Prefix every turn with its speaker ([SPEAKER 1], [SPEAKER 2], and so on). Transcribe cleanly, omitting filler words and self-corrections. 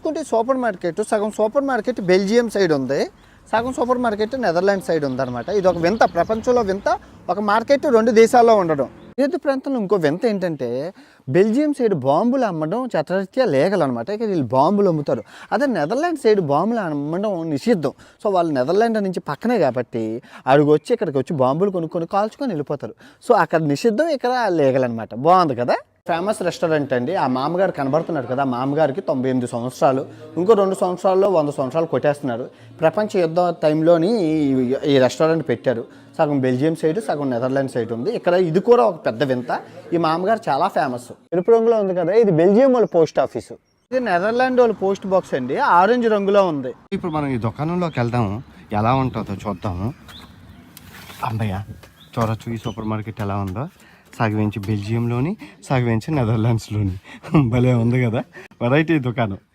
[SPEAKER 1] చూసుకుంటే సగం super market Belgium side ఉంది, సగం సూపర్ మార్కెట్ నెదర్లాండ్ సైడ్ ఉందన్నమాట. ఇది ఒక వింత, ప్రపంచంలో వింత. ఒక మార్కెట్ 2 దేశాల్లో ఉండడం. నైరుతి ప్రాంతంలో ఇంకో వింత ఏంటంటే బెల్జియం సైడ్ బాంబులు అమ్మడం చట్టరీత్యా లీగల్ అనమాట. ఇక వీళ్ళు బాంబులు అమ్ముతారు. అదే నెదర్లాండ్ సైడ్ బాంబులు అమ్మడం నిషిద్ధం. సో వాళ్ళు నెదర్లాండ్ నుంచి పక్కనే కాబట్టి అడుగు వచ్చి ఇక్కడికి వచ్చి బాంబులు కొనుక్కొని కాల్చుకొని వెళ్ళిపోతారు. సో అక్కడ నిషిద్ధం, ఇక్కడ లీగల్ అనమాట. బాగుంది కదా. ఫేమస్ రెస్టారెంట్ అండి. ఆ మామగారు కనబడుతున్నాడు కదా, ఆ మామగారికి 98 సంవత్సరాలు. ఇంకో 2 సంవత్సరాల్లో 100 సంవత్సరాలు కొట్టేస్తున్నారు. ప్రపంచ యుద్ధ టైంలోని ఈ రెస్టారెంట్ పెట్టారు. సగం బెల్జియం సైడ్, సగం నెదర్లాండ్ సైడ్ ఉంది. ఇక్కడ ఇది కూడా ఒక పెద్ద వింత. ఈ మామగారు చాలా ఫేమస్. ఎరుపు రంగులో ఉంది కదా, ఇది బెల్జియం వాళ్ళ పోస్ట్ ఆఫీసు. ఇది నెదర్లాండ్ వాళ్ళ పోస్ట్ బాక్స్ అండి, ఆరెంజ్ రంగులో ఉంది.
[SPEAKER 2] ఇప్పుడు మనం ఈ దుకాణంలోకి వెళ్దాము, ఎలా ఉంటుందో చూద్దాము. అమ్మయ్య చూడొచ్చు ఈ సూపర్ మార్కెట్ ఎలా ఉందో. సగవించి బెల్జియంలోని, సగవించి నెదర్లాండ్స్లోని. భలే ఉంది కదా, వెరైటీ దుకాణం.